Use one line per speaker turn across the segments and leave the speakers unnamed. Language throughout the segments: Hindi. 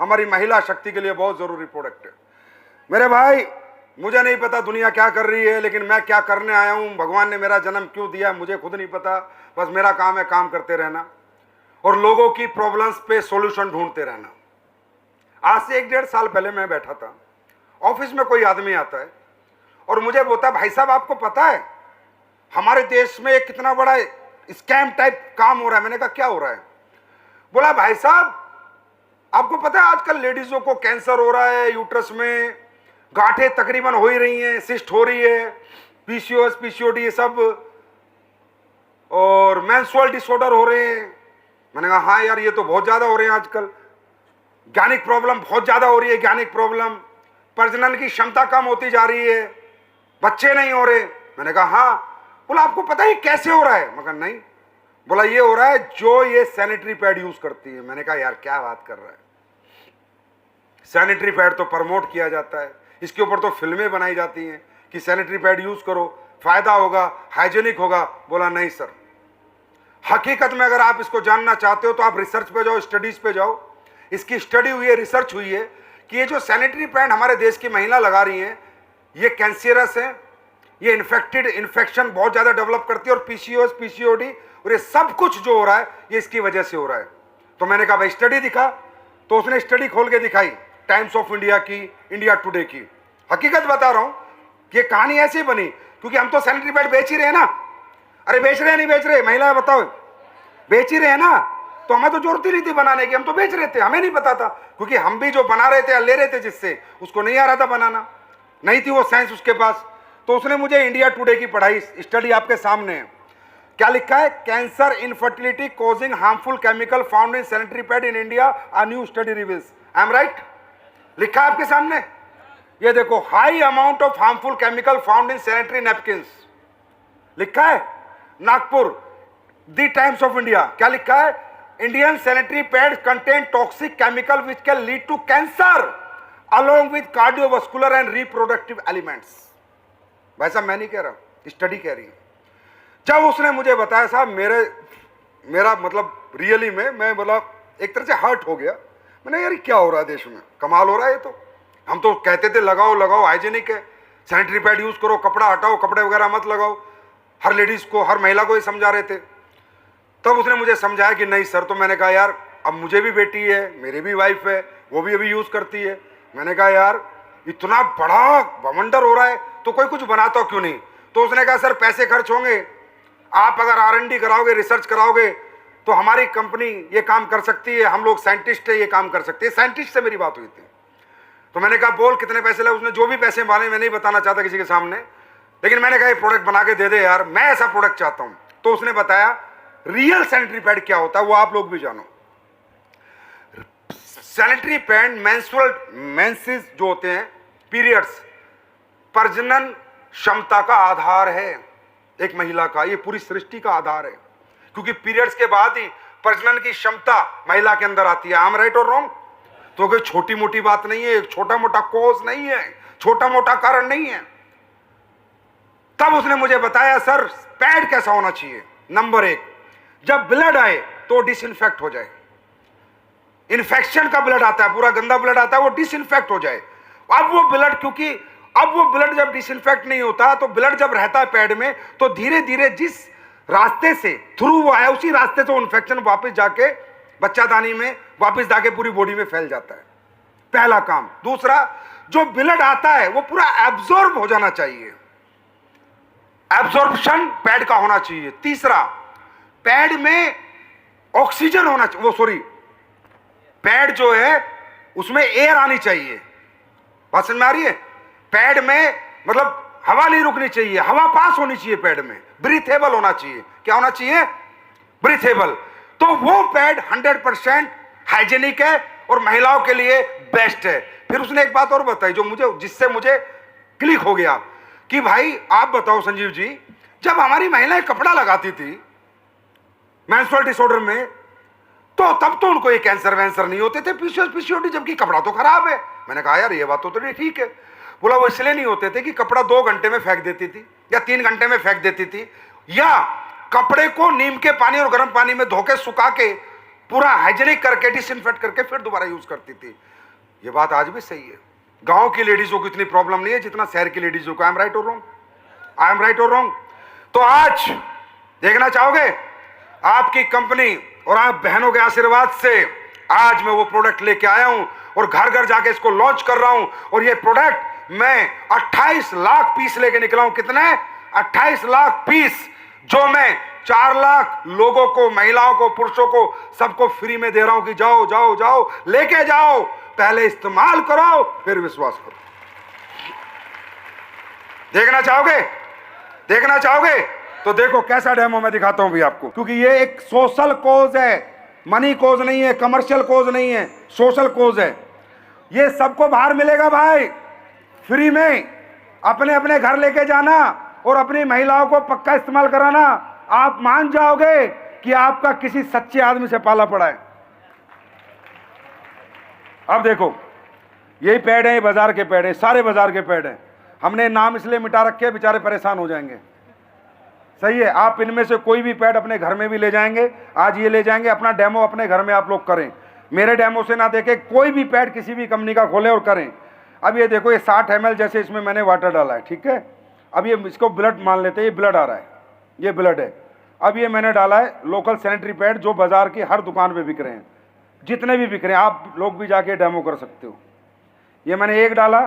हमारी महिला शक्ति के लिए बहुत जरूरी प्रोडक्ट है। मेरे भाई, मुझे नहीं पता दुनिया क्या कर रही है, लेकिन मैं क्या करने आया हूं, भगवान ने मेरा जन्म क्यों दिया मुझे खुद नहीं पता। बस मेरा काम है काम करते रहना और लोगों की प्रॉब्लम्स पे सॉल्यूशन ढूंढते रहना। आज से 1-1.5 साल पहले मैं बैठा था, ऑफिस में कोई आदमी आता है और मुझे बोलता, भाई साहब आपको पता है हमारे देश में एक कितना बड़ा स्कैम टाइप काम हो रहा है। मैंने कहा क्या हो रहा है? बोला, भाई साहब आपको पता है आजकल लेडीजों को कैंसर हो रहा है, यूट्रस में गांठें तकरीबन हो ही रही हैं, सिस्ट हो रही है, पीसीओएस पीसीओडी ये सब, और मेंस्ट्रुअल डिसऑर्डर हो रहे हैं। मैंने कहा हाँ यार ये तो बहुत ज्यादा हो रहे हैं आजकल, गैनिक प्रॉब्लम बहुत ज्यादा हो रही है, गैनिक प्रॉब्लम, प्रजनन की क्षमता कम होती जा रही है, बच्चे नहीं हो रहे। मैंने कहा हाँ। बोला आपको पता है कैसे हो रहा है? मैं कहा नहीं। बोला ये हो रहा है जो ये सैनिटरी पैड यूज करती है। मैंने कहा यार क्या बात कर रहा है, सैनिटरी पैड तो प्रमोट किया जाता है, इसके ऊपर तो फिल्में बनाई जाती हैं कि सैनिटरी पैड यूज करो फायदा होगा, हाइजीनिक होगा। बोला नहीं सर, हकीकत में अगर आप इसको जानना चाहते हो तो आप रिसर्च पे जाओ, स्टडीज पे जाओ। इसकी स्टडी हुई है, रिसर्च हुई है कि ये जो सैनिटरी पैड हमारे देश की महिला लगा रही हैं ये कैंसरस है, ये इन्फेक्शन बहुत ज्यादा डेवलप करती है, और पीसीओएस पीसीओडी और ये सब कुछ जो हो रहा है ये इसकी वजह से हो रहा है। तो मैंने कहा भाई स्टडी दिखा, तो उसने स्टडी खोल के दिखाई, टाइम्स ऑफ इंडिया की, इंडिया टुडे की। हकीकत बता रहा हूं कि ये कहानी ऐसी बनी क्योंकि हम तो सैनिटरी पैड बेच ही रहे हैं ना। अरे बेच रहे हैं नहीं बेच रहे, महिलाएं बताओ, बेच ही रहे हैं ना, तो हमें तो जरूरत ही नहीं थी बनाने की, हम तो बेच रहे थे, हमें नहीं पता था, क्योंकि हम भी जो बना रहे थे या ले रहे थे जिससे, उसको नहीं आ रहा था बनाना, नहीं थी वो साइंस उसके पास। तो उसने मुझे इंडिया टुडे की पढ़ाई, स्टडी आपके सामने है, क्या लिखा है, cancer infertility causing harmful chemical found in sanitary pad in India, a new study reveals. I am right? लिखा है आपके सामने, ये देखो, high amount of harmful chemical found in sanitary napkins, लिखा है Nagpur, the Times of India. क्या लिखा है, Indian sanitary pad contain toxic chemical which can lead to cancer along with cardiovascular and reproductive elements. भाई साहब मैं नहीं कह रहा, स्टडी कह रही है। जब उसने मुझे बताया साहब मेरा मतलब रियली में मैं बोला एक तरह से हर्ट हो गया। मैंने यार क्या हो रहा है देश में, कमाल हो रहा है ये तो। हम तो कहते थे लगाओ लगाओ, हाइजीनिक है, सैनिटरी पैड यूज करो, कपड़ा हटाओ, कपड़े वगैरह मत लगाओ, हर लेडीज को, हर महिला को ये समझा रहे थे। तब उसने मुझे समझाया कि नहीं सर। तो मैंने कहा यार अब मुझे भी बेटी है, मेरी भी वाइफ है, वो भी अभी यूज करती है। मैंने कहा यार इतना बड़ा बवंडर हो रहा है तो कोई कुछ बनाता क्यों नहीं? तो उसने कहा सर पैसे खर्च होंगे, आप अगर R&D कराओगे, रिसर्च कराओगे तो हमारी कंपनी ये काम कर सकती है, हम लोग साइंटिस्ट है, ये काम कर सकते हैं। साइंटिस्ट से मेरी बात हुई थी। तो मैंने कहा बोल कितने पैसे लगे? उसने जो भी पैसे माने, मैं नहीं बताना चाहता किसी के सामने, लेकिन मैंने कहा ये प्रोडक्ट बना के दे दे यार, मैं ऐसा प्रोडक्ट चाहता हूं। तो उसने बताया रियल सैनिटरी पैड क्या होता है वो आप लोग भी जानो। सैनिटरी पैड मेंसेस जो होते हैं, पीरियड्स, प्रजनन क्षमता का आधार है एक महिला का, ये पूरी सृष्टि का आधार है, क्योंकि पीरियड्स के बाद ही प्रजनन की क्षमता महिला के अंदर आती है। आई एम राइट और रॉन्ग? तो कोई छोटी मोटी बात नहीं है, छोटा मोटा कॉज नहीं है, छोटा मोटा कारण नहीं है। तब उसने मुझे बताया सर पैड कैसा होना चाहिए। नंबर 1, जब ब्लड आए तो डिसइंफेक्ट हो जाए। इन्फेक्शन का ब्लड आता है, पूरा गंदा ब्लड आता है, वो डिसइंफेक्ट हो जाए। अब वो ब्लड, क्योंकि अब वो ब्लड जब डिसइंफेक्ट नहीं होता तो ब्लड जब रहता है पैड में तो धीरे धीरे जिस रास्ते से थ्रू वो आया उसी रास्ते से वो इन्फेक्शन वापस जाके बच्चादानी में वापस जाके पूरी बॉडी में फैल जाता है, पहला काम। दूसरा, जो ब्लड आता है वो पूरा एब्जॉर्ब हो जाना चाहिए, एब्जॉर्प्शन पैड का होना चाहिए। तीसरा, पैड में ऑक्सीजन होना चाहिए, वो सॉरी पैड जो है उसमें एयर आनी चाहिए। बात समझ में आ रही है? पैड में मतलब हवा नहीं रुकनी चाहिए, हवा पास होनी चाहिए पैड में, ब्रीथेबल होना चाहिए। क्या होना चाहिए? ब्रीथेबल। तो वो पैड 100% हाइजीनिक है और महिलाओं के लिए बेस्ट है। फिर उसने एक बात और बताई जो जिससे मुझे क्लिक हो गया कि भाई आप बताओ संजीव जी, जब हमारी महिलाएं कपड़ा लगाती थी मेंस्ट्रुअल डिसऑर्डर में तो तब तो उनको ये कैंसर वैंसर नहीं होते थे, पीसीओएस पीसीओडी, जबकि कपड़ा तो खराब है। मैंने कहा यार ये बात तो ठीक है। बोला वो इसलिए नहीं होते थे कि कपड़ा 2 घंटे में फेंक देती थी या 3 घंटे में फेंक देती थी, या कपड़े को नीम के पानी और गर्म पानी में धो के सुखा के पूरा हाइजेनिक करके डिसइंफेक्ट करके फिर दोबारा यूज करती थी। ये बात आज भी सही है। गांव की लेडीजों को इतनी प्रॉब्लम नहीं है जितना शहर की लेडीजों को। आई एम राइट और रॉन्ग? आई एम राइट और रॉन्ग? तो आज देखना चाहोगे आपकी कंपनी और आप बहनों के आशीर्वाद से आज मैं वो प्रोडक्ट लेके आया हूं और घर घर जाके इसको लॉन्च कर रहा हूं। और ये प्रोडक्ट मैं 28 लाख पीस लेके निकला हूं। कितने? 28 लाख पीस, जो मैं 4 लाख लोगों को, महिलाओं को, पुरुषों को, सबको फ्री में दे रहा हूं कि जाओ जाओ जाओ लेके जाओ, पहले इस्तेमाल करो फिर विश्वास करो। देखना चाहोगे? देखना चाहोगे? तो देखो कैसा डेमो मैं दिखाता हूं भी आपको, क्योंकि ये एक सोशल कोज है, मनी कोज नहीं है, कमर्शियल कोज नहीं है, सोशल कोज है। ये सबको बाहर मिलेगा भाई, फ्री में। अपने अपने घर लेके जाना और अपनी महिलाओं को पक्का इस्तेमाल कराना। आप मान जाओगे कि आपका किसी सच्चे आदमी से पाला पड़ा है। अब देखो यही पैड है, बाजार के पैड है, सारे बाजार के पैड हैं। हमने नाम इसलिए मिटा रखे, बेचारे परेशान हो जाएंगे। सही है, आप इनमें से कोई भी पैड अपने घर में भी ले जाएंगे। आज ये ले जाएंगे, अपना डेमो अपने घर में आप लोग करें। मेरे डेमो से ना देखे, कोई भी पैड किसी भी कंपनी का खोलें और करें। अब ये देखो, ये 60 ml जैसे इसमें मैंने वाटर डाला है, ठीक है। अब ये इसको ब्लड मान लेते हैं, ये ब्लड आ रहा है, ये ब्लड है। अब ये मैंने डाला है लोकल सैनिटरी पैड, जो बाजार की हर दुकान पे बिक रहे हैं, जितने भी बिक रहे हैं, आप लोग भी जाके डेमो कर सकते हो। ये मैंने एक डाला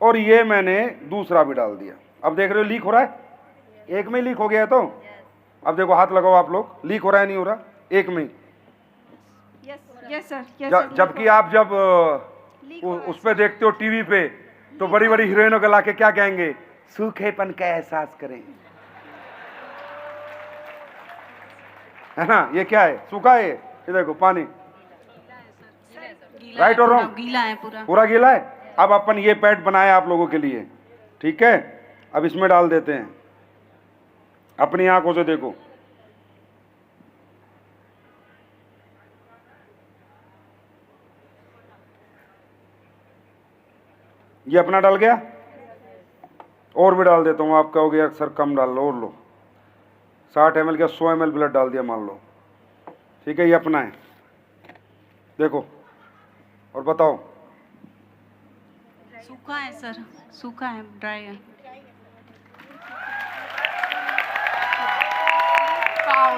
और ये मैंने दूसरा भी डाल दिया। अब देख रहे हो लीक हो रहा है, एक में लीक हो गया है। तो अब देखो, हाथ लगाओ आप लोग, लीक हो रहा है नहीं हो रहा? एक में।
Yes sir.
जबकि आप जब उस पे देखते हो टीवी पे, तो बड़ी बड़ी हीरोइनों को लाके क्या कहेंगे? सूखेपन का एहसास करें, है ना। ये क्या है? सूखा है। ये देखो पानी, राइट और रॉन्ग?
गीला है,
पूरा गीला है। अब अपन ये पैड बनाया आप लोगों के लिए, ठीक है। अब इसमें डाल देते हैं, अपनी आंखों से देखो। ये अपना डल गया, और भी डाल देता हूँ। आप कहोगे यार सर कम डाल लो, और लो। 60 ml का 100 ml ब्लड डाल दिया मान लो, ठीक है। ये अपना है, देखो और बताओ।
सूखा है सर, सूखा है, ड्राई है।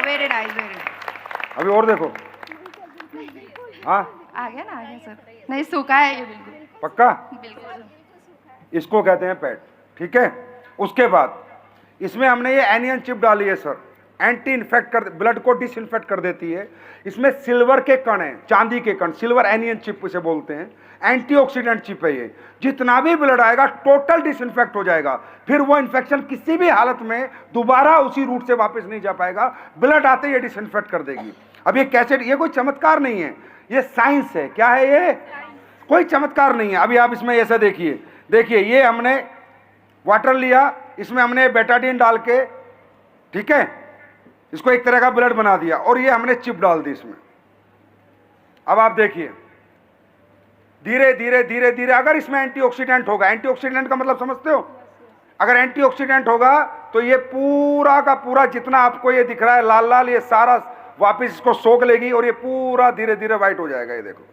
Very nice, very.
अभी और देखो। हाँ
आ गया ना, आ गया सर। नहीं, सूखा है ये बिल्कुल।
पक्का?
बिल्कुल।
इसको कहते हैं पैड, ठीक है। उसके बाद इसमें हमने ये एनियन चिप डाली है सर, एंटी इन्फेक्ट कर, ब्लड को डिसइंफेक्ट कर देती है। इसमें सिल्वर के कण हैं, चांदी के कण, सिल्वर एनियन चिप इसे बोलते हैं। एंटीऑक्सीडेंट चिप है ये, जितना भी ब्लड आएगा टोटल डिसइंफेक्ट हो जाएगा। फिर वो इन्फेक्शन किसी भी हालत में दोबारा उसी रूट से वापस नहीं जा पाएगा। ब्लड आते ही ये डिसइंफेक्ट कर देगी। अब ये कैसे, ये कोई चमत्कार नहीं है, ये साइंस है। क्या है ये? कोई चमत्कार नहीं है। अभी आप इसमें ऐसा देखिए, देखिए ये हमने वाटर लिया, इसमें हमने बेटाडीन डाल के, ठीक है, इसको एक तरह का ब्लड बना दिया, और ये हमने चिप डाल दी इसमें। अब आप देखिए, धीरे धीरे धीरे धीरे, अगर इसमें एंटीऑक्सीडेंट होगा, एंटीऑक्सीडेंट का मतलब समझते हो? अगर एंटीऑक्सीडेंट होगा तो ये पूरा का पूरा जितना आपको ये दिख रहा है लाल लाल, ये सारा वापस इसको सोख लेगी और ये पूरा धीरे धीरे वाइट हो जाएगा। ये देखो,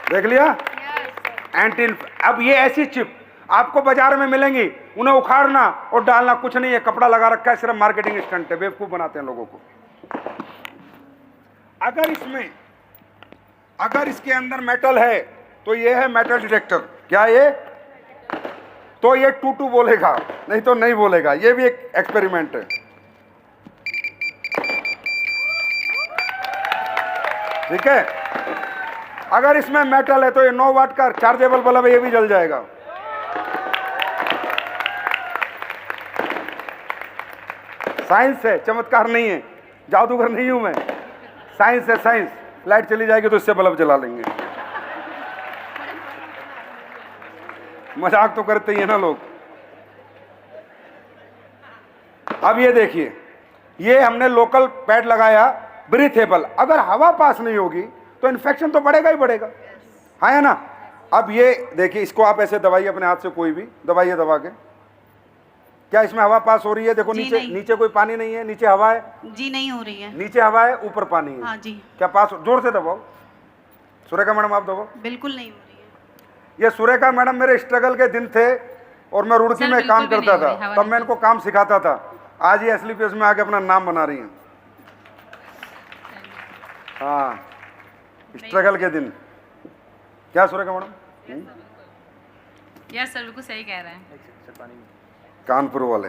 देख लिया? एंटी। अब ये ऐसी चिप आपको बाजार में मिलेंगी, उन्हें उखाड़ना और डालना कुछ नहीं है, कपड़ा लगा रखा है, सिर्फ मार्केटिंग स्टंट है, बेवकूफ बनाते हैं लोगों को। अगर इसमें, अगर इसके अंदर मेटल है तो ये है मेटल डिटेक्टर। क्या ये? तो ये टू बोलेगा, नहीं तो नहीं बोलेगा। ये भी एक एक्सपेरिमेंट है, ठीक है। अगर इसमें मेटल है तो ये 9 वाट का चार्जेबल बल्ब है, ये भी जल जाएगा। साइंस है, चमत्कार नहीं है, जादूगर नहीं हूं मैं। साइंस है, साइंस। लाइट चली जाएगी तो इससे बल्ब जला लेंगे। मजाक तो करते ही है ना लोग। अब ये देखिए, ये हमने लोकल पैड लगाया, ब्रीथेबल। अगर हवा पास नहीं होगी तो इन्फेक्शन तो बढ़ेगा ही बढ़ेगा, हाँ है ना। अब ये देखिए, इसको आप ऐसे दबाइए अपने हाथ से, कोई भी दबाइए दबा के। क्या इसमें हवा पास हो रही है? देखो
जी
नीचे,
नहीं।
नीचे कोई पानी नहीं है, नीचे हवा है।
जी नहीं हो रही है।
नीचे हवा है, ऊपर पानी है।
हाँ जी।
क्या पास? जोर से दबाओ। सुरेखा मैडम आप दबाओ।
बिल्कुल नहीं हो रही है।
ये सुरेखा मैडम मेरे स्ट्रगल के दिन थे और मैं रुड़की
सर,
में
बिल्कुल
काम
भी
करता
नहीं हो रही,
था,
हवा
तब
नहीं।
मैं इनको काम सिखाता था। आज ये एसलीपीएस में आके अपना नाम बना रही हैं। हाँ, स्ट्रगल के दिन। क्या सुरेखा मैडम?
यस सर, बिल्कुल सही कह रहे हैं।
कानपुर वाले।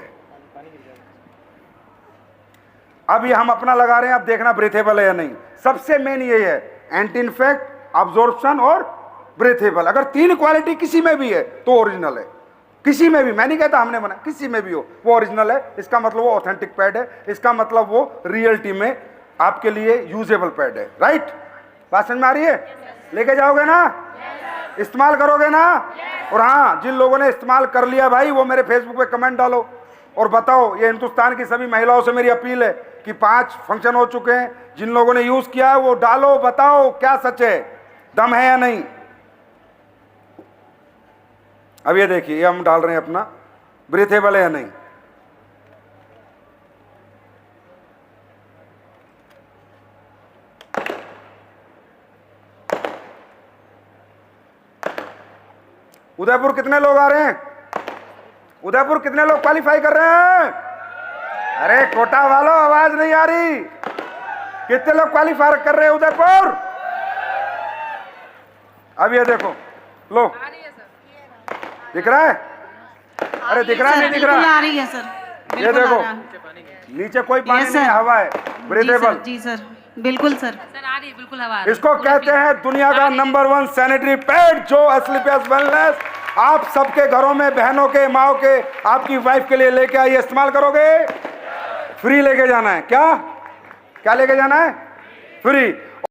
अब ये हम अपना लगा रहे हैं, अब देखना ब्रीथेबल है या नहीं। सबसे मेन ये है, एंटी इन्फेक्ट, अब्जॉर्प्शन और ब्रीथेबल। अगर तीन क्वालिटी किसी में भी है तो ओरिजिनल है। किसी में भी, मैं नहीं कहता हमने बना, किसी में भी हो वो ओरिजिनल है। इसका मतलब वो ऑथेंटिक पैड है, इसका मतलब वो रियलिटी में आपके लिए यूजेबल पैड है। राइट? बात समझ में आ रही है? लेके जाओगे ना? इस्तेमाल करोगे ना? और हाँ, जिन लोगों ने इस्तेमाल कर लिया भाई, वो मेरे फेसबुक पे कमेंट डालो और बताओ। ये हिंदुस्तान की सभी महिलाओं से मेरी अपील है कि 5 फंक्शन हो चुके हैं, जिन लोगों ने यूज किया है वो डालो, बताओ क्या सच है, दम है या नहीं। अब ये देखिए, ये हम डाल रहे हैं अपना, ब्रीथेबल है या नहीं। उदयपुर कितने लोग आ रहे हैं? उदयपुर कितने लोग क्वालिफाई कर रहे हैं? अरे कोटा वालों, आवाज नहीं आ रही। कितने लोग क्वालिफाई कर रहे हैं उदयपुर? अब ये देखो, लो, दिख रहा है? अरे दिख रहा है, नहीं दिख
बिल्कुल
रहा?
आ रही है सर।
ये
बिल्कुल आ
देखो,
रहा है।
नीचे कोई पानी
Yes,
नहीं है,
sir.
हवा है, ब्रीथेबल।
जी सर, बिल्कुल सर।
सर आ रही है, बिल्कुल हवा आ रही है।
इसको कहते हैं दुनिया का नंबर 1 सैनिटरी पैड, जो एस्लीपियस वेलनेस आप सबके घरों में, बहनों के, माओ के, आपकी वाइफ के लिए लेके आइए। इस्तेमाल करोगे? फ्री लेके जाना है। क्या क्या लेके जाना है? फ्री।